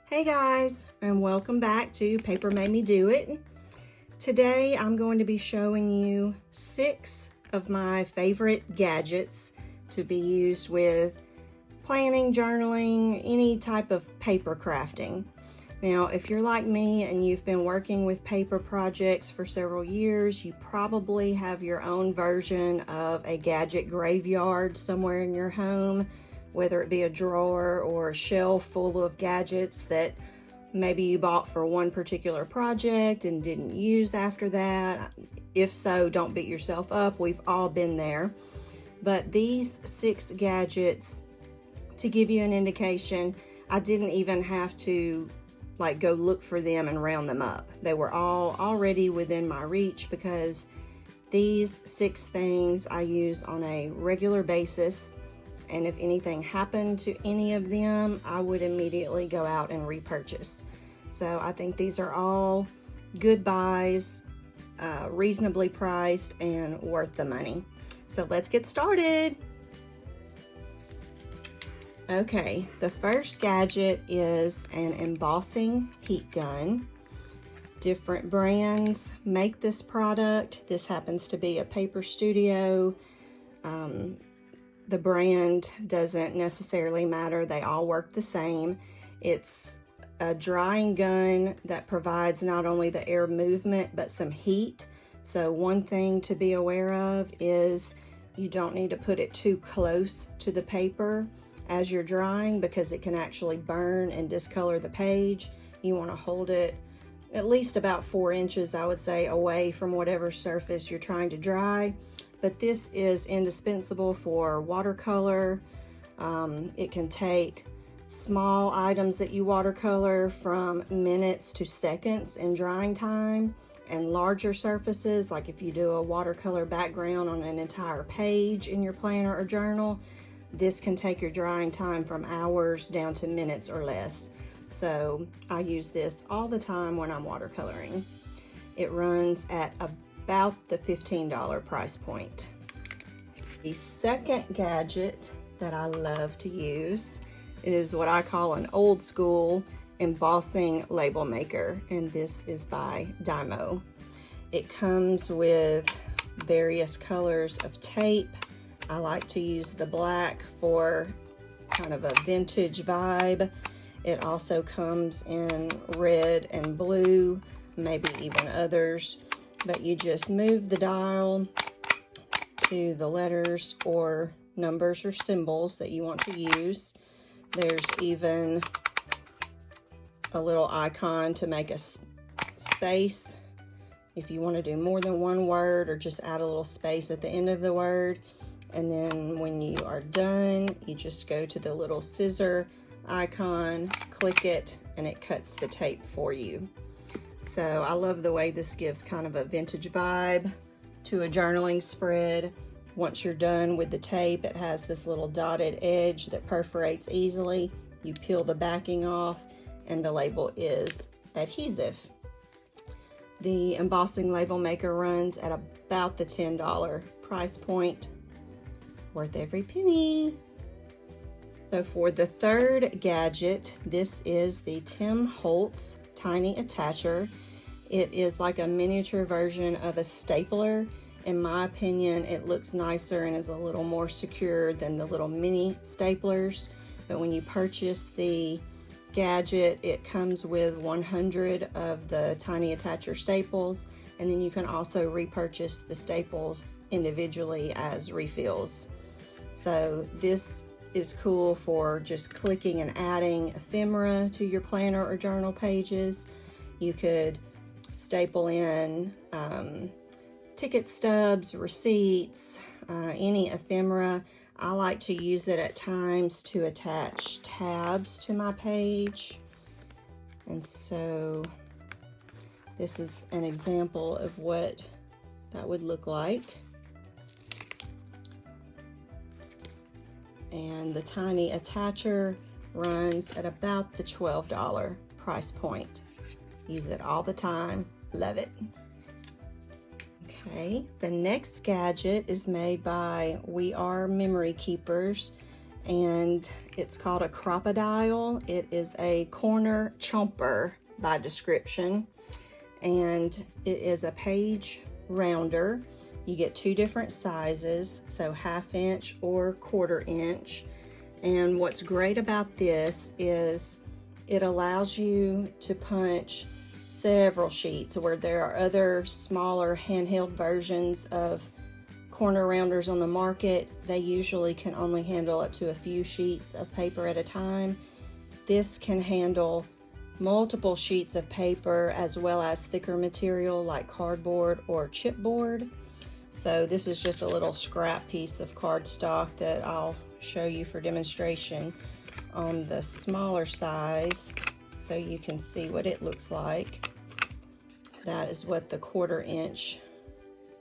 Hey guys, and welcome back to Paper Made Me Do It. Today I'm going to be showing you 6 of my favorite gadgets to be used with planning, journaling, any type of paper crafting. Now, if you're like me and you've been working with paper projects for several years, you probably have your own version of a gadget graveyard somewhere in your home, whether it be a drawer or a shelf full of gadgets that maybe you bought for one particular project and didn't use after that. If so, don't beat yourself up. We've all been there. But these 6 gadgets, to give you an indication, I didn't even have to go look for them and round them up. They were all already within my reach because these 6 things I use on a regular basis. And if anything happened to any of them, I would immediately go out and repurchase. So I think these are all good buys, reasonably priced, and worth the money. So let's get started. Okay, the first gadget is an embossing heat gun. Different brands make this product. This happens to be a Paper Studio. The brand doesn't necessarily matter. They all work the same. It's a drying gun that provides not only the air movement, but some heat. So one thing to be aware of is you don't need to put it too close to the paper as you're drying because it can actually burn and discolor the page. You want to hold it at least about 4 inches, I would say, away from whatever surface you're trying to dry. But this is indispensable for watercolor. It can take small items that you watercolor from minutes to seconds in drying time, and larger surfaces, like if you do a watercolor background on an entire page in your planner or journal, this can take your drying time from hours down to minutes or less. So I use this all the time when I'm watercoloring. It runs at about the $15 price point. The second gadget that I love to use is what I call an old school embossing label maker, and this is by Dymo. It comes with various colors of tape. I like to use the black for kind of a vintage vibe. It also comes in red and blue, maybe even others, but you just move the dial to the letters or numbers or symbols that you want to use. There's even a little icon to make a space if you want to do more than one word, or just add a little space at the end of the word. And then when you are done, you just go to the little scissor icon, click it, and it cuts the tape for you. So I love the way this gives kind of a vintage vibe to a journaling spread. Once you're done with the tape, it has this little dotted edge that perforates easily. You peel the backing off and the label is adhesive. The embossing label maker runs at about the $10 price point. Worth every penny. So for the third gadget, this is the Tim Holtz Tiny Attacher. It is like a miniature version of a stapler. In my opinion, it looks nicer and is a little more secure than the little mini staplers. But when you purchase the gadget, it comes with 100 of the Tiny Attacher staples, and then you can also repurchase the staples individually as refills. So this is cool for just clicking and adding ephemera to your planner or journal pages. You could staple in ticket stubs, receipts, any ephemera. I like to use it at times to attach tabs to my page. And so this is an example of what that would look like. And the Tiny Attacher runs at about the $12 price point. Use it all the time. Love it. Okay, the next gadget is made by We Are Memory Keepers, and it's called a Crocodile. It is a corner chomper by description, and it is a page rounder. You get two different sizes, so 1/2 inch or 1/4 inch. And what's great about this is it allows you to punch several sheets, where there are other smaller handheld versions of corner rounders on the market. They usually can only handle up to a few sheets of paper at a time. This can handle multiple sheets of paper as well as thicker material like cardboard or chipboard. So this is just a little scrap piece of cardstock that I'll show you for demonstration on the smaller size so you can see what it looks like. That is what the 1/4 inch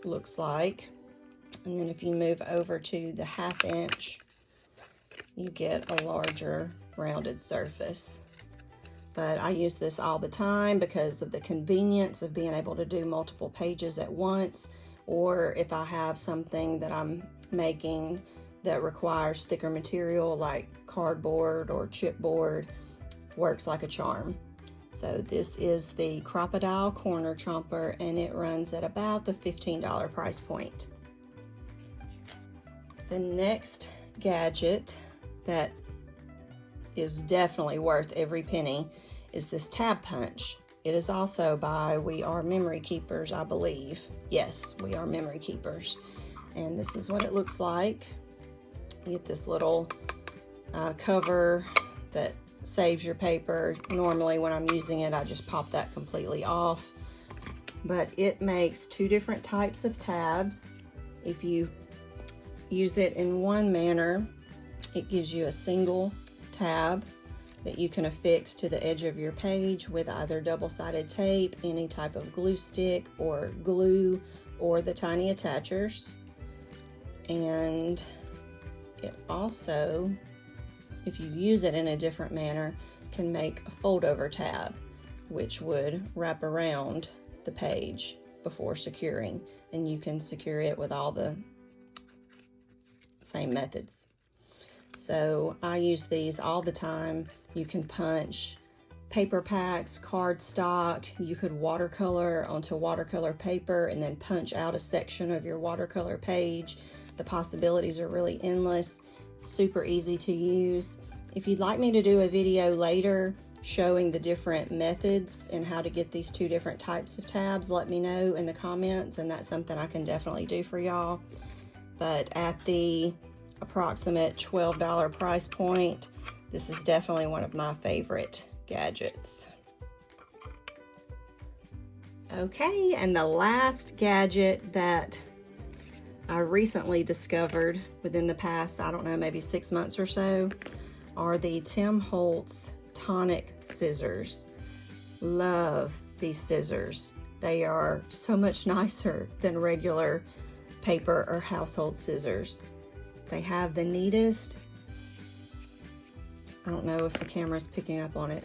looks like. And then if you move over to the 1/2 inch, you get a larger rounded surface. But I use this all the time because of the convenience of being able to do multiple pages at once, or if I have something that I'm making that requires thicker material like cardboard or chipboard, works like a charm. So this is the Crocodile Corner Chomper, and it runs at about the $15 price point. The next gadget that is definitely worth every penny is this tab punch. It is also by We Are Memory Keepers, I believe. Yes, We Are Memory Keepers. And this is what it looks like. You get this little cover that saves your paper. Normally when I'm using it, I just pop that completely off. But it makes two different types of tabs. If you use it in one manner, it gives you a single tab that you can affix to the edge of your page with either double-sided tape, any type of glue stick or glue, or the tiny attachers. And it also, if you use it in a different manner, can make a fold-over tab, which would wrap around the page before securing, and you can secure it with all the same methods. So I use these all the time. You can punch paper packs, cardstock. You could watercolor onto watercolor paper and then punch out a section of your watercolor page. The possibilities are really endless. Super easy to use. If you'd like me to do a video later showing the different methods and how to get these two different types of tabs, let me know in the comments, and that's something I can definitely do for y'all. But at the approximate $12 price point, this is definitely one of my favorite gadgets. Okay, and the last gadget that I recently discovered within the past, I don't know, maybe 6 months or so, are the Tim Holtz Tonic Scissors. Love these scissors. They are so much nicer than regular paper or household scissors. They have the neatest, I don't know if the camera's picking up on it,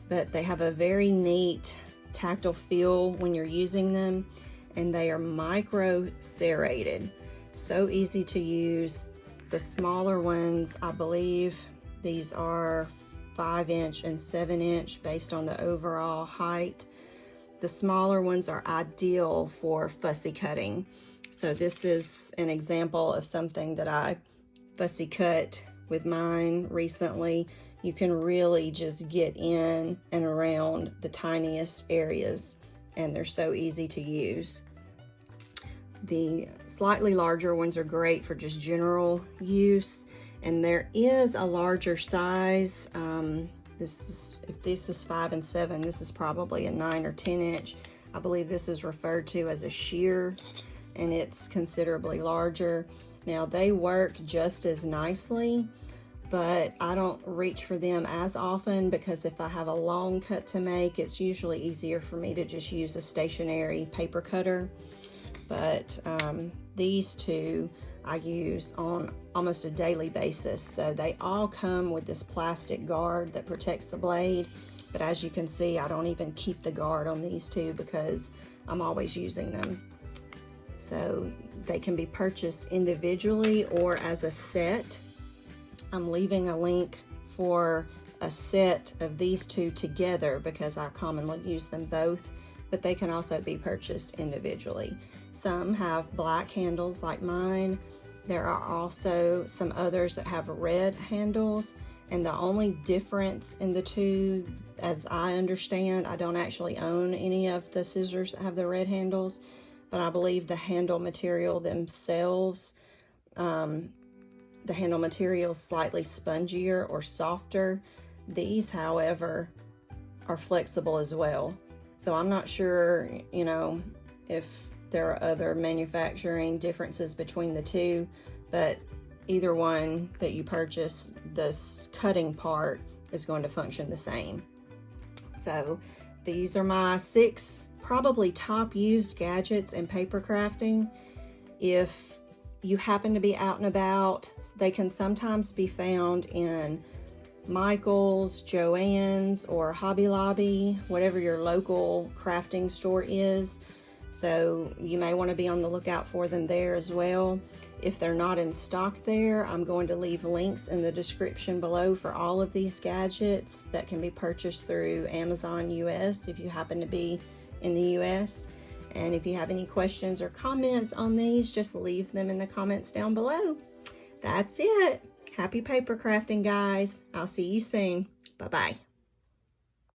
but they have a very neat tactile feel when you're using them, and they are micro serrated. So easy to use. The smaller ones, I believe these are 5 inch and 7 inch based on the overall height. The smaller ones are ideal for fussy cutting. So this is an example of something that I fussy cut with mine recently. You can really just get in and around the tiniest areas, and they're so easy to use. The slightly larger ones are great for just general use, and there is a larger size. If this is 5 and 7, this is probably a 9 or 10 inch. I believe this is referred to as a shear, and it's considerably larger. Now they work just as nicely, but I don't reach for them as often because if I have a long cut to make, it's usually easier for me to just use a stationary paper cutter. But these two I use on almost a daily basis. So they all come with this plastic guard that protects the blade, but as you can see, I don't even keep the guard on these two because I'm always using them. So they can be purchased individually or as a set. I'm leaving a link for a set of these two together because I commonly use them both, but they can also be purchased individually. Some have black handles like mine. There are also some others that have red handles, and the only difference in the two, as I understand, I don't actually own any of the scissors that have the red handles, but I believe the handle material themselves, the handle material is slightly spongier or softer. These, however, are flexible as well. So I'm not sure, you know, if there are other manufacturing differences between the two, but either one that you purchase, this cutting part is going to function the same. So these are my 6 probably top used gadgets in paper crafting. If you happen to be out and about, they can sometimes be found in Michael's, Joann's, or Hobby Lobby, whatever your local crafting store is. So you may want to be on the lookout for them there as well. If they're not in stock there, I'm going to leave links in the description below for all of these gadgets that can be purchased through Amazon US if you happen to be in the US. And if you have any questions or comments on these, just leave them in the comments down below. That's it. Happy paper crafting, guys. I'll see you soon. Bye-bye.